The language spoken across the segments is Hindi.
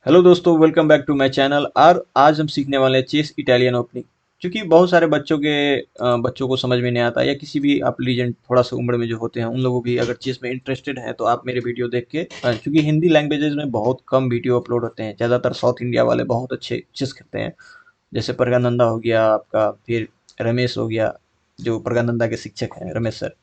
हेलो दोस्तों, welcome back to my channel. और आज हम सीखने वाले हैं चेस इटालियन ओपनिंग। क्योंकि बहुत सारे बच्चों को समझ में नहीं आता, या किसी भी आप लीजेंड थोड़ा सा उम्र में जो होते हैं उन लोगों भी अगर चेस में इंटरेस्टेड हैं तो आप मेरे वीडियो देख के क्योंकि हिंदी लैंग्वेजेस में बहुत कम वीडियो अपलोड होते हैं। ज़्यादातर साउथ इंडिया वाले बहुत अच्छे चेस खेलते हैं। जैसे प्रज्ञानंदा हो गया आपका, फिर रमेश हो गया, जो प्रज्ञानंदा के शिक्षक हैं रमेश सर।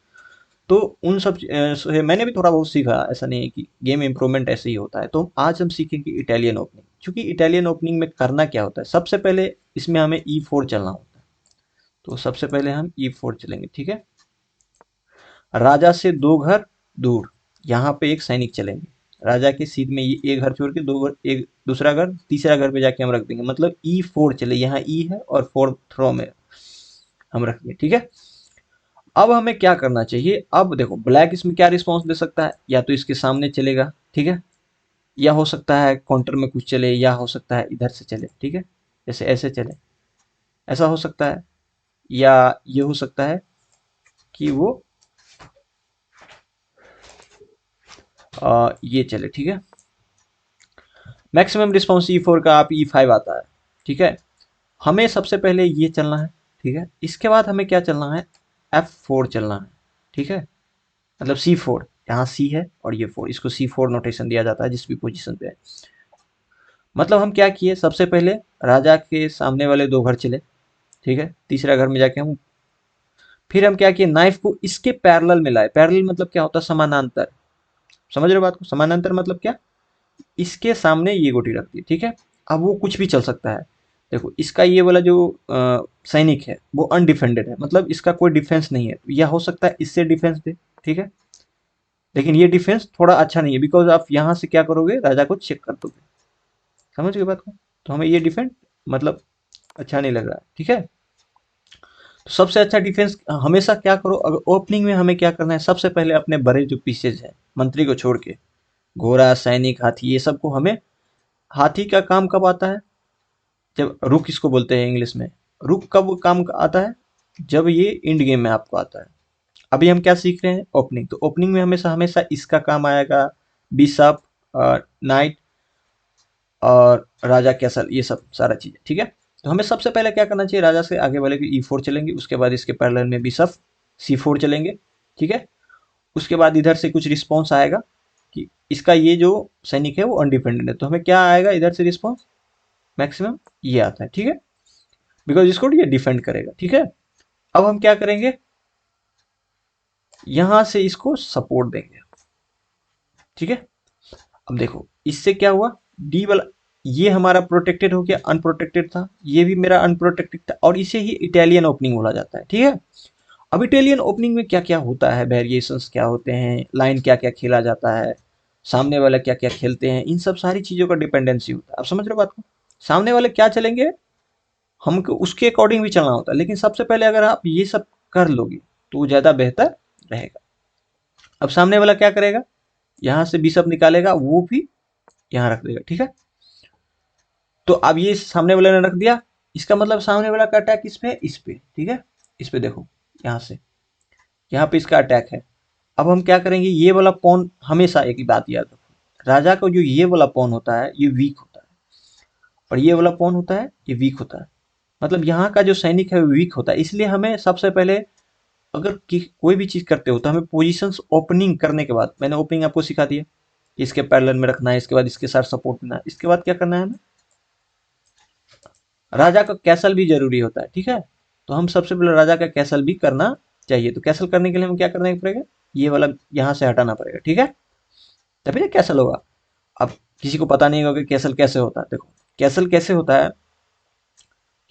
तो उन सब से मैंने भी थोड़ा बहुत सीखा। ऐसा नहीं है कि गेम इम्प्रूवमेंट ऐसे ही होता है। तो आज हम सीखेंगे इटालियन ओपनिंग। क्योंकि इटालियन ओपनिंग में करना क्या होता है, सबसे पहले इसमें हमें E4 चलना होता है। तो सबसे पहले हम E4 चलेंगे, ठीक है। राजा से 2 घर दूर यहाँ पे एक सैनिक चलेंगे। राजा के सीध में ये एक घर छोड़ के 2 घर, एक दूसरा घर, तीसरा घर पे जाके हम रख देंगे। मतलब E4 चले, यहाँ ई है और 4th रो में हम रखेंगे, ठीक है। अब हमें क्या करना चाहिए, अब देखो ब्लैक इसमें क्या रिस्पॉन्स दे सकता है। या तो इसके सामने चलेगा, ठीक है, या हो सकता है काउंटर में कुछ चले, या हो सकता है इधर से चले, ठीक है, जैसे ऐसे चले, ऐसा हो सकता है। या ये हो सकता है कि वो ये चले, ठीक है। मैक्सिमम रिस्पॉन्स E4 का आप E5 आता है, ठीक है। हमें सबसे पहले ये चलना है, ठीक है। इसके बाद हमें क्या चलना है, F4 चलना है, ठीक है। मतलब C4, यहाँ C है और ये 4, इसको C4 नोटेशन दिया जाता है जिस भी पोजीशन पे है। मतलब हम क्या किए, सबसे पहले राजा के सामने वाले 2 घर चले, ठीक है। तीसरा घर में जाके हम फिर हम क्या किए, नाइफ को इसके पैरेलल में लाए। पैरेलल मतलब क्या होता है, समानांतर। समझ रहे हो बात को, समानांतर मतलब क्या, इसके सामने ये गोटी रख दी, ठीक है। अब वो कुछ भी चल सकता है। देखो इसका ये वाला जो सैनिक है वो अनडिफेंडेड है, मतलब इसका कोई डिफेंस नहीं है। यह हो सकता है इससे डिफेंस दे, ठीक है। लेकिन ये डिफेंस थोड़ा अच्छा नहीं है, बिकॉज आप यहाँ से क्या करोगे, राजा को चेक कर दोगे। समझ गए बात को। तो हमें ये डिफेंस मतलब अच्छा नहीं लग रहा है, ठीक है। तो सबसे अच्छा डिफेंस हमेशा क्या करो, अगर ओपनिंग में हमें क्या करना है, सबसे पहले अपने बड़े जो पीसेज हैं मंत्री को छोड़ के, घोड़ा, सैनिक, हाथी, ये सबको हमें, हाथी का काम कब आता है, जब रुक इसको बोलते हैं इंग्लिश में, रुक कब काम आता है, जब ये इंड गेम में आपको आता है। अभी हम क्या सीख रहे हैं, ओपनिंग। तो ओपनिंग में हमेशा हमेशा इसका काम आएगा, बिशप, नाइट और राजा कैसल, ये सब सारा चीज़, ठीक है। तो हमें सबसे पहले क्या करना चाहिए, राजा से आगे वाले को E4 चलेंगे, उसके बाद इसके पैरेलल में बिशप C4 चलेंगे, ठीक है। उसके बाद इधर से कुछ रिस्पॉन्स आएगा कि इसका ये जो सैनिक है वो अनडिपेंडेंट है, तो हमें क्या आएगा इधर से रिस्पॉन्स, मैक्सिमम ये आता है, ठीक है। बिकॉज इसको ये डिफेंड करेगा, ठीक है। अब हम क्या करेंगे, यहां से इसको सपोर्ट देंगे, ठीक है। अब देखो इससे क्या हुआ, डी वाला ये हमारा प्रोटेक्टेड हो गया, अनप्रोटेक्टेड था, ये भी मेरा अनप्रोटेक्टेड था, और इसे ही इटालियन ओपनिंग बोला जाता है, ठीक है। अब इटालियन ओपनिंग में क्या क्या होता है, वेरिएशंस क्या होते हैं, लाइन क्या क्या खेला जाता है, सामने वाला क्या क्या खेलते हैं, इन सब सारी चीज़ों का डिपेंडेंसी होता है। आप समझ रहे हो बात को। सामने वाले क्या चलेंगे, हमको उसके अकॉर्डिंग भी चलना होता है। लेकिन सबसे पहले अगर आप ये सब कर लोगे तो वो ज़्यादा बेहतर रहेगा। अब सामने वाला क्या करेगा, यहाँ से बिशप निकालेगा, वो भी यहाँ रख देगा, ठीक है। तो अब ये सामने वाले ने रख दिया, इसका मतलब सामने वाला का अटैक इस पे, इस पे, ठीक है। इस पे देखो, यहाँ से यहाँ पे इसका अटैक है। अब हम क्या करेंगे, ये वाला पॉन, हमेशा एक ही बात याद रखो, राजा का जो ये वाला पॉन होता है ये वीक होता है, और ये वाला पॉन होता है ये वीक होता है। मतलब यहाँ का जो सैनिक है वो वीक होता है। इसलिए हमें सबसे पहले, अगर कोई भी चीज़ करते हो तो हमें पोजीशंस ओपनिंग करने के बाद, मैंने ओपनिंग आपको सिखा दिया, इसके पैरेलल में रखना है, इसके बाद इसके साथ सपोर्ट देना है, इसके बाद क्या करना है हमें, राजा का कैसल भी जरूरी होता है, ठीक है। तो हम सबसे पहले राजा का कैसल भी करना चाहिए। तो कैसल करने के लिए हमें क्या करना पड़ेगा, ये वाला यहाँ से हटाना पड़ेगा, ठीक है, तभी ये कैसल होगा। अब किसी को पता नहीं होगा कि कैसल कैसे होता है। देखो कैसल कैसे होता है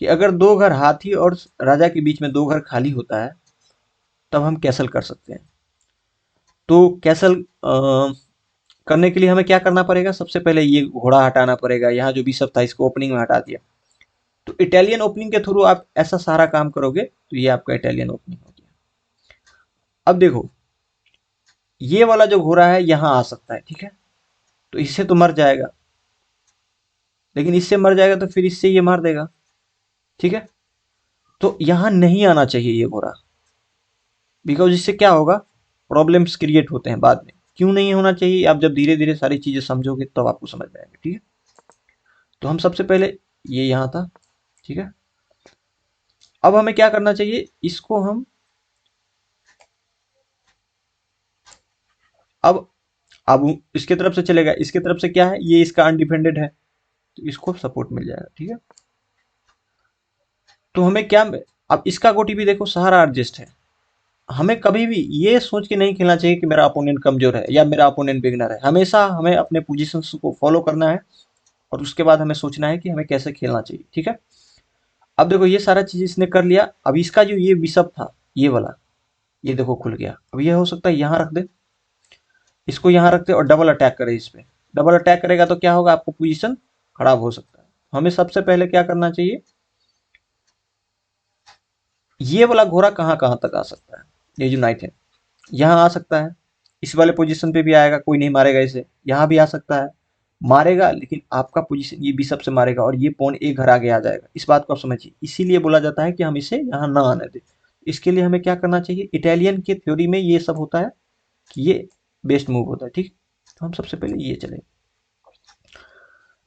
कि अगर 2 घर हाथी और राजा के बीच में 2 घर खाली होता है, तब हम कैसल कर सकते हैं। तो कैसल करने के लिए हमें क्या करना पड़ेगा, सबसे पहले ये घोड़ा हटाना पड़ेगा, यहाँ जो बिशप था इसको ओपनिंग में हटा दिया। तो इटालियन ओपनिंग के थ्रू आप ऐसा सारा काम करोगे तो ये आपका इटालियन ओपनिंग हो गया। अब देखो ये वाला जो घोड़ा है यहाँ आ सकता है, ठीक है। तो इससे तो मर जाएगा, लेकिन इससे मर जाएगा तो फिर इससे ये मार देगा, ठीक है। तो यहाँ नहीं आना चाहिए ये घोड़ा, बिकॉज इससे क्या होगा, प्रॉब्लम्स क्रिएट होते हैं बाद में। क्यों नहीं होना चाहिए, आप जब धीरे धीरे सारी चीजें समझोगे तब आपको समझ में आएगा, ठीक है। तो हम सबसे पहले, ये यहाँ था, ठीक है। अब हमें क्या करना चाहिए, इसको हम अब इसके तरफ से चलेगा, इसके तरफ से क्या है, ये इसका अनडिफेंडेड है, तो इसको सपोर्ट मिल जाएगा, ठीक है। तो हमें क्या, अब इसका गोटी भी देखो सहारा एडजस्ट है। हमें कभी भी ये सोच के नहीं खेलना चाहिए कि मेरा अपोनेंट कमजोर है या मेरा अपोनेंट बिगनर है। हमेशा हमें अपने पोजीशंस को फॉलो करना है और उसके बाद हमें सोचना है कि हमें कैसे खेलना चाहिए, ठीक है। अब देखो ये सारा चीज इसने कर लिया। अब इसका जो ये बिशप था, ये वाला, ये देखो खुल गया। अब ये हो सकता है यहाँ रख दे, इसको यहाँ रख दे और डबल अटैक करे इस पे। डबल अटैक करेगा तो क्या होगा, आपको पोजीशन खराब हो सकता है। हमें सबसे पहले क्या करना चाहिए, ये वाला घोड़ा कहाँ कहाँ तक आ सकता है, ये जो नाइट है यहाँ आ सकता है, इस वाले पोजीशन पे भी आएगा, कोई नहीं मारेगा इसे। यहाँ भी आ सकता है, मारेगा, लेकिन आपका पोजीशन ये बिशप से मारेगा और ये पॉन एक घर आगे आ जाएगा। इस बात को आप समझिए, इसीलिए बोला जाता है कि हम इसे यहाँ ना आने दें। इसके लिए हमें क्या करना चाहिए, इटालियन की थ्योरी में ये सब होता है कि ये बेस्ट मूव होता है, ठीक। तो हम सबसे पहले ये चले।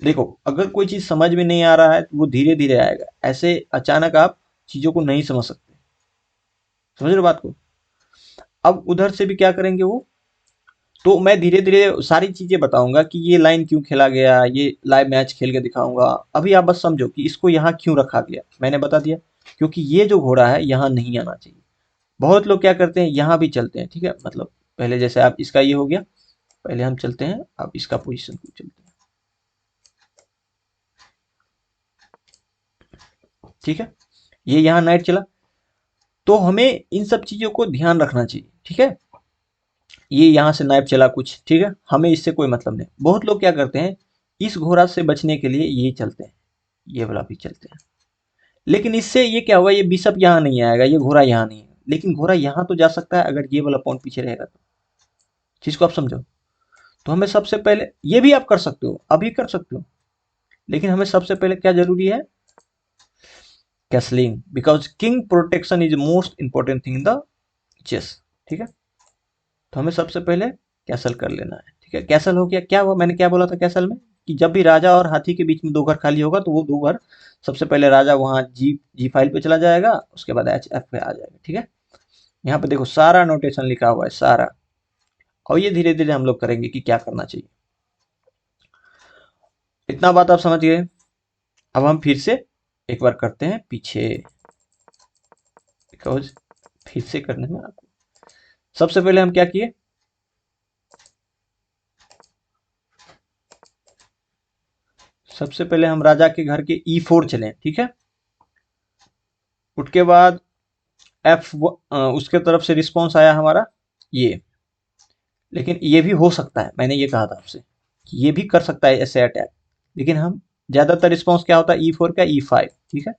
देखो अगर कोई चीज समझ में नहीं आ रहा है तो वो धीरे धीरे आएगा, ऐसे अचानक आप चीजों को नहीं समझ सकते। समझ रहे हो बात को। अब उधर से भी क्या करेंगे वो, तो मैं धीरे धीरे सारी चीजें बताऊंगा कि ये लाइन क्यों खेला गया, ये लाइव मैच खेल के दिखाऊंगा। अभी आप बस समझो कि इसको यहाँ क्यों रखा गया, मैंने बता दिया। क्योंकि ये जो घोड़ा है यहाँ नहीं आना चाहिए। बहुत लोग क्या करते हैं, यहाँ भी चलते हैं, ठीक है। मतलब पहले जैसे आप इसका ये हो गया, पहले हम चलते हैं, अब इसका पोजीशन को चलते हैं, ठीक है। ये यहाँ नाइट चला, तो हमें इन सब चीजों को ध्यान रखना चाहिए, ठीक है। ये यहाँ से नाइफ चला कुछ, ठीक है, हमें इससे कोई मतलब नहीं। बहुत लोग क्या करते हैं, इस घोड़ा से बचने के लिए ये चलते हैं, ये वाला भी चलते हैं। लेकिन इससे ये क्या होगा, ये बिशप यहाँ नहीं आएगा, ये घोड़ा यहाँ नहीं है। लेकिन घोड़ा यहाँ तो जा सकता है अगर ये वाला पॉइंट पीछे रहेगा तो। चीज को आप समझो। तो हमें सबसे पहले, ये भी आप कर सकते हो, अभी कर सकते हो, लेकिन हमें सबसे पहले क्या जरूरी है, castling, because king protection is most important thing in the chess, ठीक है। तो हमें सबसे पहले कैसल कर लेना है, ठीक है। कैसल हो गया, क्या हुआ, मैंने क्या बोला था कैसल में, कि जब भी राजा और हाथी के बीच में दो घर खाली होगा तो वो दो घर, सबसे पहले राजा वहां जी फाइल पे चला जाएगा, उसके बाद एच एफ पे आ जाएगा, ठीक है। यहाँ पे देखो सारा नोटेशन लिखा हुआ है, सारा। और ये धीरे धीरे हम लोग करेंगे कि क्या करना चाहिए। इतना बात आप समझ गए। अब हम फिर से एक बार करते हैं पीछे, बिकॉज फिर से करने में आपको, सबसे पहले हम क्या किए, सबसे पहले हम राजा के घर के E4 चले, ठीक है। उसके बाद उसके तरफ से रिस्पॉन्स आया हमारा ये। लेकिन ये भी हो सकता है, मैंने ये कहा था आपसे कि ये भी कर सकता है ऐसे अटैक। लेकिन हम ज्यादातर रिस्पॉन्स क्या होता है, E4 का E5, ठीक है।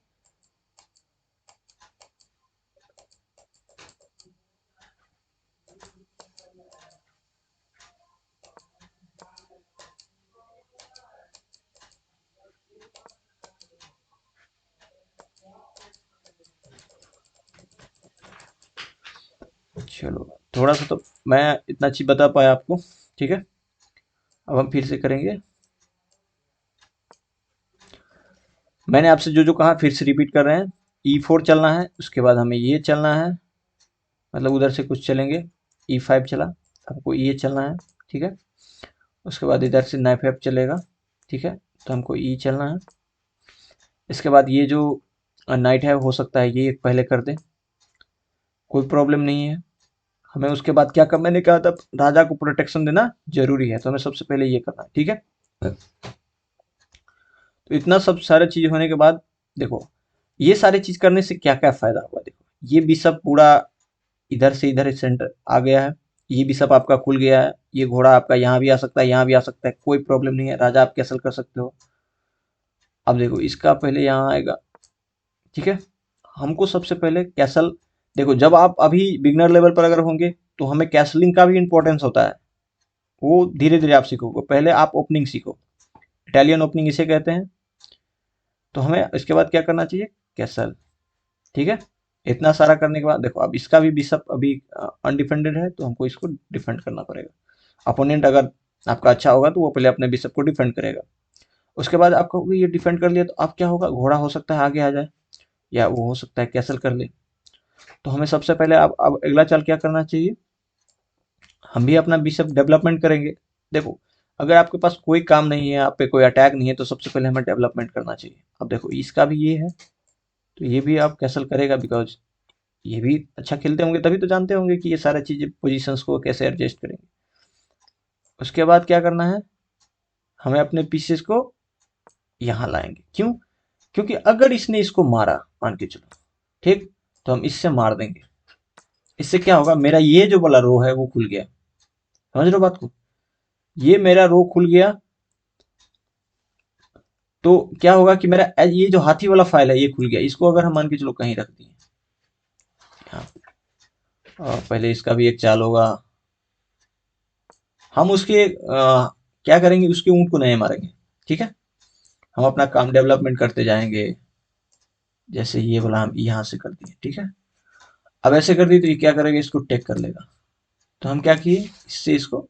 चलो थोड़ा सा तो मैं इतना अच्छी बता पाया आपको, ठीक है। अब हम फिर से करेंगे, मैंने आपसे जो जो कहा फिर से रिपीट कर रहे हैं। E4 चलना है, उसके बाद हमें ये चलना है, मतलब उधर से कुछ चलेंगे। E5 चला, हमको ये चलना है, ठीक है। उसके बाद इधर से नाइफ एफ चलेगा, ठीक है। तो हमको ई चलना है। इसके बाद ये जो नाइट है, हो सकता है ये पहले कर दे, कोई प्रॉब्लम नहीं है। हमें उसके बाद क्या कर, मैंने कहा था राजा को प्रोटेक्शन देना जरूरी है, तो हमें सबसे पहले ये करना है, ठीक है। तो इतना सब सारे चीज होने के बाद देखो, ये सारी चीज करने से क्या क्या फायदा हुआ, देखो ये बिशप पूरा इधर से इधर सेंटर आ गया है, ये बिशप आपका खुल गया है, ये घोड़ा आपका यहाँ भी आ सकता है, यहाँ भी आ सकता है, कोई प्रॉब्लम नहीं है, राजा आप कैसल कर सकते हो। अब देखो इसका पहले यहाँ आएगा, ठीक है। हमको सबसे पहले कैसल, देखो जब आप अभी बिगनर लेवल पर अगर होंगे तो हमें कैसलिंग का भी इंपॉर्टेंस होता है, वो धीरे धीरे आप सीखोगे। पहले आप ओपनिंग सीखो, इटालियन ओपनिंग इसे कहते हैं। तो हमें इसके बाद क्या करना चाहिए, कैसल, ठीक है। इतना सारा करने के बाद देखो, अब इसका भी बिशप अभी अनडिफेंडेड है, तो हमको इसको डिफेंड करना पड़ेगा। अपोनेंट अगर आपका अच्छा होगा तो वो पहले अपने बिशप को डिफेंड करेगा। उसके बाद आपको ये डिफेंड कर लिया तो अब क्या होगा, घोड़ा हो सकता है आगे आ जाए, या वो हो सकता है कैसल कर ले। तो हमें सबसे पहले अब अगला चाल क्या करना चाहिए, हम भी अपना बिशप डेवलपमेंट करेंगे। देखो, अगर आपके पास कोई काम नहीं है, आप पे कोई अटैक नहीं है, तो सबसे पहले हमें डेवलपमेंट करना चाहिए। अब देखो इसका भी ये है, तो ये भी आप कैसल करेगा, बिकॉज ये भी अच्छा खेलते होंगे, तभी तो जानते होंगे कि ये सारा चीजें पोजीशंस को कैसे एडजस्ट करेंगे। उसके बाद क्या करना है, हमें अपने पीसेस को यहाँ लाएंगे। क्यों? क्योंकि अगर इसने इसको मारा, मान के चलो, ठीक, तो हम इससे मार देंगे। इससे क्या होगा, मेरा ये जो वाला रो है वो खुल गया। समझ रहे हो बात को, ये मेरा रो खुल गया। तो क्या होगा कि मेरा ये जो हाथी वाला फाइल है ये खुल गया। इसको अगर हम मान के चलो कहीं रख दिए यहाँ, और पहले इसका भी एक चाल होगा, हम उसके क्या करेंगे, उसके ऊँट को नहीं मारेंगे। ठीक है, हम अपना काम डेवलपमेंट करते जाएंगे। जैसे ये वाला हम यहाँ से कर दिए, ठीक है। अब ऐसे कर दिए तो ये क्या करेगा, इसको टेक कर लेगा। तो हम क्या किए, इससे इसको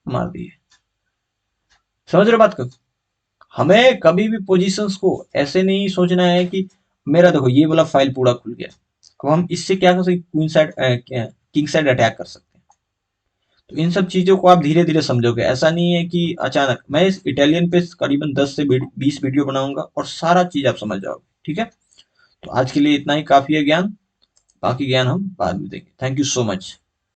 मार दिए। समझ रहे हो बात को, हमें कभी भी पोजीशंस को ऐसे नहीं सोचना है कि मेरा देखो ये वाला फाइल पूरा खुल गया, अब हम इससे क्या कर सकते, queen side king side attack कर सकते हैं। तो इन सब चीजों को आप धीरे धीरे समझोगे, ऐसा नहीं है कि अचानक। मैं इस इटालियन पे करीबन 10 से 20 वीडियो बनाऊंगा और सारा चीज आप समझ जाओगे। ठीक है, तो आज के लिए इतना ही काफी है ज्ञान, बाकी ज्ञान हम बाद में देंगे। Thank you so much.